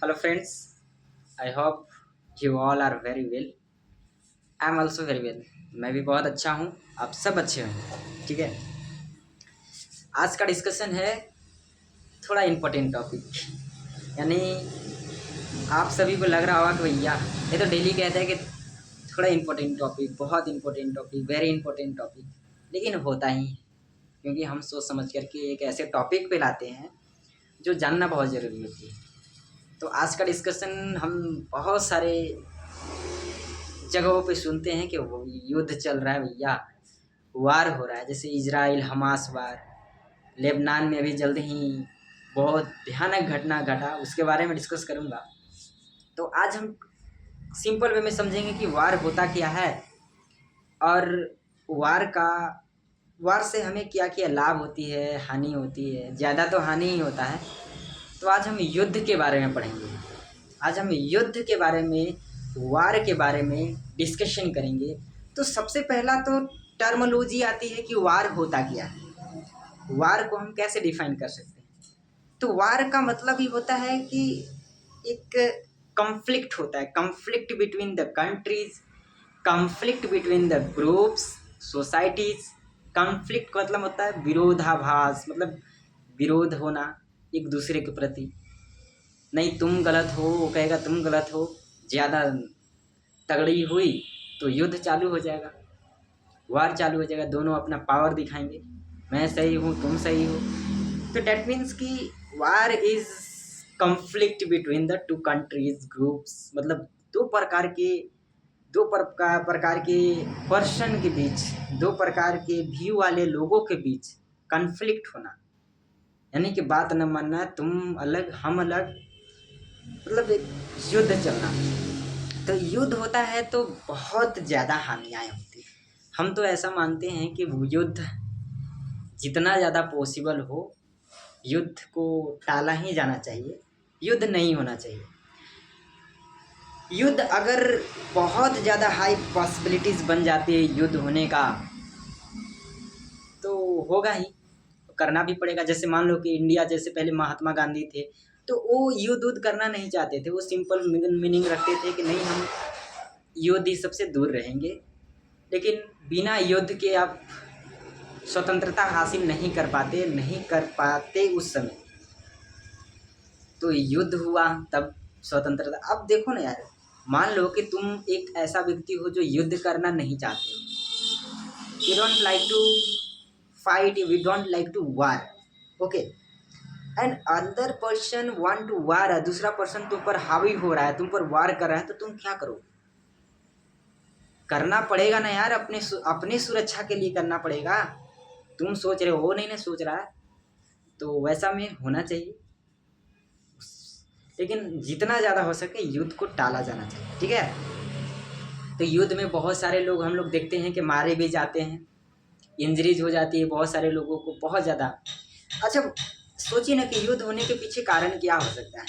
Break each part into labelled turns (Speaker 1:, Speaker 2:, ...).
Speaker 1: Hello friends, I hope you all are very well. I am also very well. मैं भी बहुत अच्छा हूँ, आप सब अच्छे हैं, ठीक है। आज का डिस्कशन है थोड़ा इम्पोर्टेंट टॉपिक, यानी आप सभी को लग रहा होगा कि भैया ये तो डेली कहते हैं कि थोड़ा इम्पोर्टेंट टॉपिक, बहुत important topic, very important topic, लेकिन होता ही है क्योंकि हम सोच समझ करके एक ऐसे टॉपिक पे लाते हैं जो जानना बहुत ज़रूरी होती है। तो आज का डिस्कशन हम बहुत सारे जगहों पे सुनते हैं कि वो युद्ध चल रहा है भैया, वार हो रहा है, जैसे इजराइल हमास वार। लेबनान में अभी जल्द ही बहुत भयानक घटना घटा, उसके बारे में डिस्कस करूंगा। तो आज हम सिंपल वे में समझेंगे कि वार होता क्या है और वार का वार से हमें क्या क्या लाभ होती है, हानि होती है। ज़्यादा तो हानि ही होता है। तो आज हम युद्ध के बारे में पढ़ेंगे। आज हम युद्ध के बारे में, वार के बारे में डिस्कशन करेंगे। तो सबसे पहला तो टर्मोलॉजी आती है कि वार होता क्या है। वार को हम कैसे डिफाइन कर सकते हैं? तो वार का मतलब ही होता है कि एक कॉन्फ्लिक्ट होता है, conflict between the countries, conflict between the groups, societies. Conflict का मतलब होता है विरोधाभास, मतलब विरोध होना एक दूसरे के प्रति। नहीं तुम गलत हो, वो कहेगा तुम गलत हो, ज़्यादा तगड़ी हुई तो युद्ध चालू हो जाएगा, वार चालू हो जाएगा, दोनों अपना पावर दिखाएंगे, मैं सही हूँ तुम सही हो। तो डैट मीन्स कि वार is conflict between the two countries groups, मतलब दो प्रकार के पर्सन के बीच, दो प्रकार के व्यू वाले लोगों के बीच कॉन्फ्लिक्ट होना, यानी कि बात न मानना, तुम अलग हम अलग, मतलब एक युद्ध चलना। तो युद्ध होता है तो बहुत ज़्यादा हानियाँ होती हैं। हम तो ऐसा मानते हैं कि युद्ध जितना ज़्यादा पॉसिबल हो युद्ध को टाला ही जाना चाहिए, युद्ध नहीं होना चाहिए। युद्ध अगर बहुत ज़्यादा हाई पॉसिबिलिटीज़ बन जाती है युद्ध होने का, तो होगा ही, करना भी पड़ेगा। जैसे मान लो कि इंडिया जैसे पहले महात्मा गांधी थे, तो वो युद्ध करना नहीं चाहते थे, वो सिंपल मीनिंग रखते थे कि नहीं हम युद्ध ही सबसे दूर रहेंगे। लेकिन बिना युद्ध के आप स्वतंत्रता हासिल नहीं कर पाते उस समय। तो युद्ध हुआ तब स्वतंत्रता। अब देखो ना यार, मान लो कि तुम एक ऐसा व्यक्ति हो जो युद्ध करना नहीं चाहते हो, you don't like to fight, we don't like to war, okay, and other person want to war, दूसरा पर्सन तुम पर हावी हो रहा है, तुम पर वार कर रहा है, तो तुम क्या करो? करना पड़ेगा ना यार, अपने सुरक्षा के लिए करना पड़ेगा। तुम सोच रहे हो, वो नहीं ना सोच रहा है, तो वैसा में होना चाहिए। लेकिन जितना ज़्यादा हो सके युद्ध को टाला जाना चाहिए, ठीक है। तो युद्ध में बहुत सारे लोग हम लोग देखते हैं कि मारे भी जाते हैं, इंजरीज हो जाती है बहुत सारे लोगों को, बहुत ज़्यादा। अच्छा सोचिए ना कि युद्ध होने के पीछे कारण क्या हो सकता है।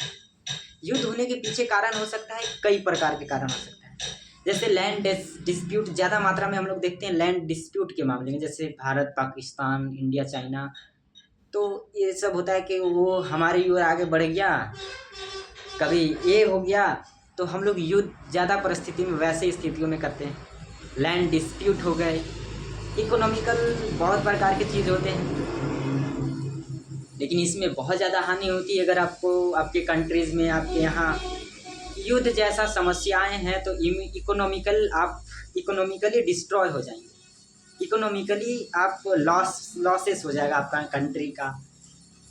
Speaker 1: युद्ध होने के पीछे कारण हो सकता है, कई प्रकार के कारण हो सकता है। जैसे लैंड डिस्प्यूट, ज़्यादा मात्रा में हम लोग देखते हैं लैंड डिस्प्यूट के मामले में, जैसे भारत पाकिस्तान, इंडिया चाइना। तो ये सब होता है कि वो हमारी ओर आगे बढ़ गया, कभी ये हो गया, तो हम लोग युद्ध ज़्यादा परिस्थिति में वैसे स्थितियों में करते हैं। लैंड डिस्प्यूट हो गए, इकोनॉमिकल बहुत प्रकार के चीज़ होते हैं, लेकिन इसमें बहुत ज़्यादा हानि होती है। अगर आपको आपके कंट्रीज़ में, आपके यहाँ युद्ध जैसा समस्याएं हैं, तो इकोनॉमिकली डिस्ट्रॉय हो जाएंगे, इकोनॉमिकली आप लॉसेस हो जाएगा आपका कंट्री का।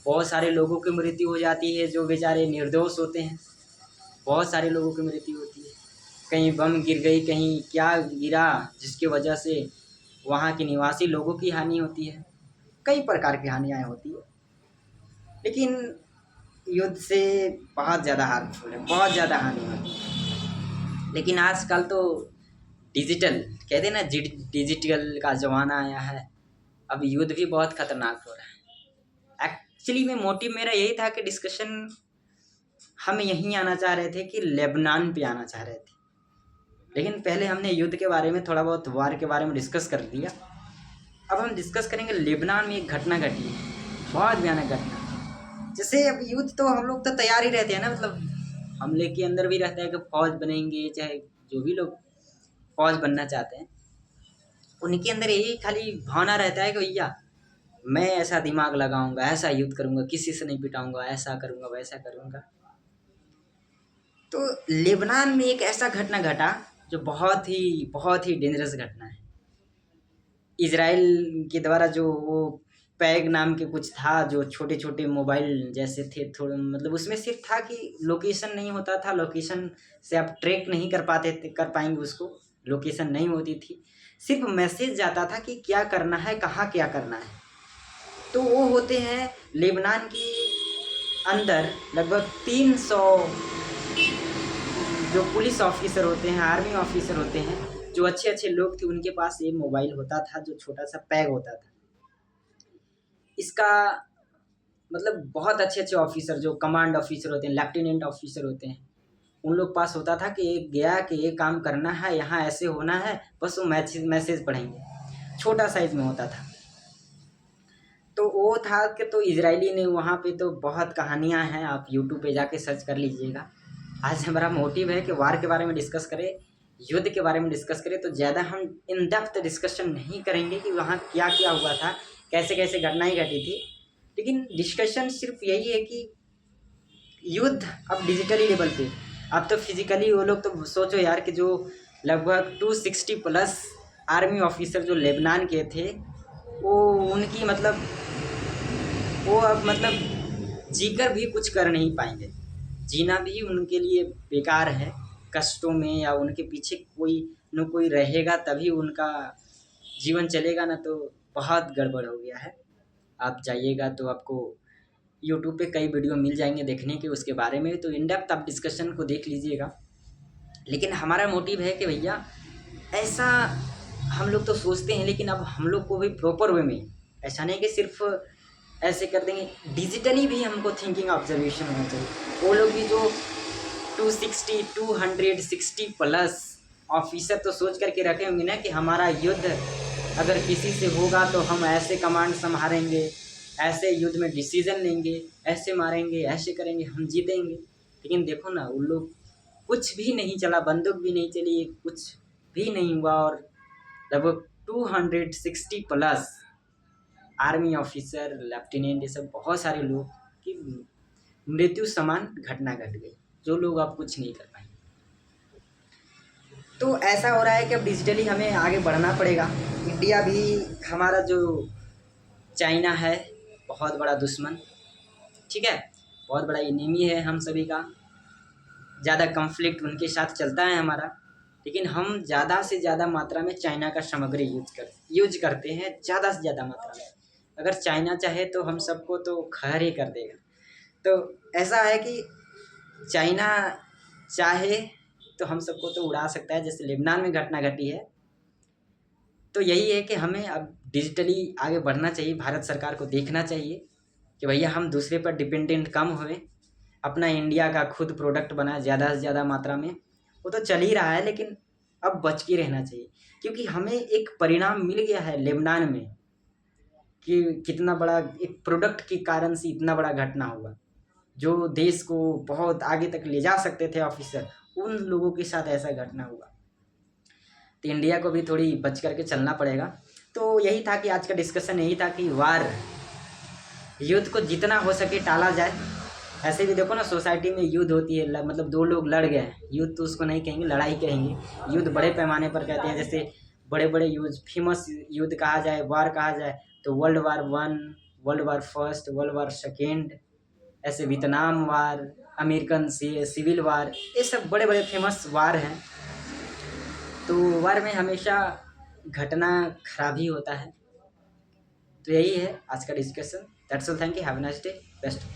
Speaker 1: बहुत सारे लोगों की मृत्यु हो जाती है जो बेचारे निर्दोष होते हैं, बहुत सारे लोगों की मृत्यु होती है। कहीं बम गिर गई, कहीं क्या गिरा, जिसकी वजह से वहाँ के निवासी लोगों की हानि होती है, कई प्रकार की हानियाँ होती है। लेकिन युद्ध से बहुत ज़्यादा हार्मफुल है, बहुत ज़्यादा हानि होती है। लेकिन आजकल तो डिजिटल कहते हैं ना, डिजिटल का ज़माना आया है, अब युद्ध भी बहुत खतरनाक हो रहा है। एक्चुअली में मोटिव मेरा यही था कि डिस्कशन हम यहीं आना चाह रहे थे, कि लेबनान पे आना चाह रहे थे, लेकिन पहले हमने युद्ध के बारे में, थोड़ा बहुत वार के बारे में डिस्कस कर दिया। अब हम डिस्कस करेंगे लेबनान में एक घटना घटी है, बहुत भयानक घटना। जैसे अब युद्ध तो हम लोग तो तैयार ही रहते हैं ना, मतलब हमले के अंदर भी रहता है कि फौज बनेंगे, चाहे जो भी लोग फौज बनना चाहते हैं उनके अंदर यही खाली भावना रहता है कि भैया मैं ऐसा दिमाग लगाऊंगा, ऐसा युद्ध करूंगा, किसी से नहीं पिटाऊंगा, ऐसा करूंगा, वैसा करूंगा। तो लेबनान में एक ऐसा घटना घटा जो बहुत ही डेंजरस घटना है। इजराइल के द्वारा जो वो पैग नाम के कुछ था, जो छोटे छोटे मोबाइल जैसे थे, थोड़े मतलब उसमें सिर्फ था कि लोकेशन नहीं होता था, लोकेशन से आप ट्रैक नहीं कर पाते थे, कर पाएंगे उसको, लोकेशन नहीं होती थी, सिर्फ मैसेज जाता था कि क्या करना है, कहाँ क्या करना है। तो वो होते हैं लेबनान के अंदर लगभग 300 जो पुलिस ऑफिसर होते हैं, आर्मी ऑफिसर होते हैं, जो अच्छे अच्छे लोग थे, उनके पास ये मोबाइल होता था जो छोटा सा पैग होता था। इसका मतलब बहुत अच्छे अच्छे ऑफिसर जो कमांड ऑफिसर होते हैं, लेफ्टिनेंट ऑफिसर होते हैं, उन लोग पास होता था कि एक गया कि ये काम करना है, यहाँ ऐसे होना है, बस वो मैसेज पढ़ेंगे। छोटा साइज में होता था। तो वो था कि तो इजरायली ने वहाँ पे तो बहुत कहानियाँ हैं, आप यूट्यूब पे जाके सर्च कर लीजिएगा। आज हमारा मोटिव है कि वार के बारे में डिस्कस करें, युद्ध के बारे में डिस्कस करें। तो ज़्यादा हम इन डेप्थ डिस्कशन नहीं करेंगे कि वहाँ क्या क्या हुआ था, कैसे कैसे घटनाएं घटी थी, लेकिन डिस्कशन सिर्फ यही है कि युद्ध अब डिजिटली लेवल पे, अब तो फिजिकली वो लोग, तो सोचो यार कि जो लगभग 260 प्लस आर्मी ऑफिसर जो लेबनान के थे, वो उनकी मतलब वो अब मतलब जीकर भी कुछ कर नहीं पाएंगे, जीना भी उनके लिए बेकार है कष्टों में, या उनके पीछे कोई न कोई रहेगा तभी उनका जीवन चलेगा, ना तो बहुत गड़बड़ हो गया है। आप जाइएगा तो आपको यूट्यूब पे कई वीडियो मिल जाएंगे देखने के उसके बारे में, तो इन डेप्थ आप डिस्कशन को देख लीजिएगा। लेकिन हमारा मोटिव है कि भैया ऐसा हम लोग तो सोचते हैं, लेकिन अब हम लोग को भी प्रॉपर वे में, ऐसा नहीं कि सिर्फ ऐसे कर देंगे, डिजिटली भी हमको थिंकिंग ऑब्जर्वेशन होना चाहिए। वो लोग भी जो 260 प्लस ऑफिसर तो सोच करके रखे होंगे ना कि हमारा युद्ध अगर किसी से होगा तो हम ऐसे कमांड संभालेंगे, ऐसे युद्ध में डिसीजन लेंगे, ऐसे मारेंगे, ऐसे करेंगे, हम जीतेंगे। लेकिन देखो ना, उन लोग कुछ भी नहीं चला, बंदूक भी नहीं चली, कुछ भी नहीं हुआ, और लगभग 260 प्लस आर्मी ऑफिसर, लेफ्टिनेंट, ये सब बहुत सारे लोग की मृत्यु समान घटना घट गई, जो लोग अब कुछ नहीं कर पाएंगे। तो ऐसा हो रहा है कि अब डिजिटली हमें आगे बढ़ना पड़ेगा। इंडिया भी हमारा जो चाइना है बहुत बड़ा दुश्मन, ठीक है, बहुत बड़ा एनिमी है हम सभी का, ज़्यादा कॉन्फ्लिक्ट उनके साथ चलता है हमारा, लेकिन हम ज़्यादा से ज़्यादा मात्रा में चाइना का सामग्री यूज करते हैं, ज़्यादा से ज़्यादा मात्रा में। अगर चाइना चाहे तो हम सबको तो खैर ही कर देगा। तो ऐसा है कि चाइना चाहे तो हम सबको तो उड़ा सकता है, जैसे लेबनान में घटना घटी है। तो यही है कि हमें अब डिजिटली आगे बढ़ना चाहिए, भारत सरकार को देखना चाहिए कि भैया हम दूसरे पर डिपेंडेंट कम होए, अपना इंडिया का खुद प्रोडक्ट बनाए ज़्यादा से ज़्यादा मात्रा में। वो तो चल ही रहा है, लेकिन अब बच के रहना चाहिए, क्योंकि हमें एक परिणाम मिल गया है लेबनान में कि कितना बड़ा एक प्रोडक्ट के कारण से इतना बड़ा घटना हुआ, जो देश को बहुत आगे तक ले जा सकते थे ऑफिसर, उन लोगों के साथ ऐसा घटना हुआ। तो इंडिया को भी थोड़ी बच करके चलना पड़ेगा। तो यही था कि आज का डिस्कशन यही था कि वार, युद्ध को जितना हो सके टाला जाए। ऐसे भी देखो ना, सोसाइटी में युद्ध होती है, मतलब दो लोग लड़ गए, युद्ध तो उसको नहीं कहेंगे, लड़ाई कहेंगे। युद्ध बड़े पैमाने पर कहते हैं, जैसे बड़े बड़े युद्ध, फेमस युद्ध कहा जाए, वार कहा जाए तो world war 1, world war first, world war second, ऐसे Vietnam war, American civil war, ये सब बड़े बड़े फेमस वार हैं। तो वार में हमेशा घटना खराब ही होता है। तो यही है आज का discussion. That's all, thank you, have a nice day, best.